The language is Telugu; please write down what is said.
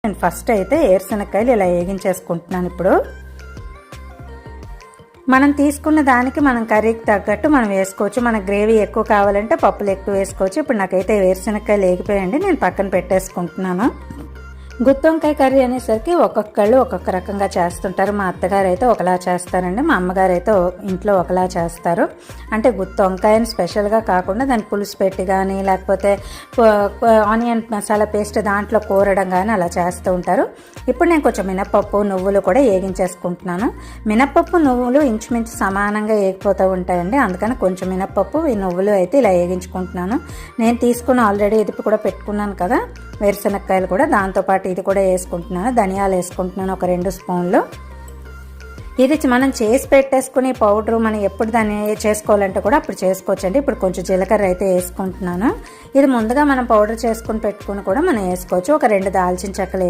నేను ఫస్ట్ అయితే ఏరుశనక్కాయలు ఇలా వేగించేసుకుంటున్నాను. ఇప్పుడు మనం తీసుకున్న దానికి మనం కర్రీకి తగ్గట్టు మనం వేసుకోవచ్చు. మన గ్రేవీ ఎక్కువ కావాలంటే పప్పులు ఎక్కువ వేసుకోవచ్చు. ఇప్పుడు నాకైతే వేరుశనక్కాయలు వేగిపోయండి, నేను పక్కన పెట్టేసుకుంటున్నాను. గుత్తి వంకాయ కర్రీ అనేసరికి ఒక్కొక్కళ్ళు ఒక్కొక్క రకంగా చేస్తుంటారు. మా అత్తగారు అయితే ఒకలా చేస్తారండి, మా అమ్మగారు అయితే ఇంట్లో ఒకలా చేస్తారు. అంటే గుత్తి వంకాయని స్పెషల్గా కాకుండా దాన్ని పులుసు పెట్టి కానీ లేకపోతే ఆనియన్ మసాలా పేస్ట్ దాంట్లో కూరడం కానీ అలా చేస్తూ ఉంటారు. ఇప్పుడు నేను కొంచెం మినపప్పు నువ్వులు కూడా వేగించేసుకుంటున్నాను. మినపప్పు నువ్వులు ఇంచుమించు సమానంగా వేగిపోతూ ఉంటాయండి, అందుకని కొంచెం మినపప్పు ఈ నువ్వులు అయితే ఇలా వేగించుకుంటున్నాను. నేను తీసుకుని ఆల్రెడీ ఇది కూడా పెట్టుకున్నాను కదా వేరుశనక్కాయలు కూడా, దాంతోపాటు ఇది కూడా వేసుకుంటున్నాను. ధనియాలు వేసుకుంటున్నాను ఒక 2 స్పూన్లు. ఇది మనం చేసి పెట్టేసుకుని పౌడరు మనం ఎప్పుడు దాన్ని చేసుకోవాలంటే కూడా అప్పుడు చేసుకోవచ్చండి. ఇప్పుడు కొంచెం జీలకర్ర అయితే వేసుకుంటున్నాను. ఇది ముందుగా మనం పౌడర్ చేసుకుని పెట్టుకుని కూడా మనం వేసుకోవచ్చు. ఒక 2 దాల్చిన చెక్కలు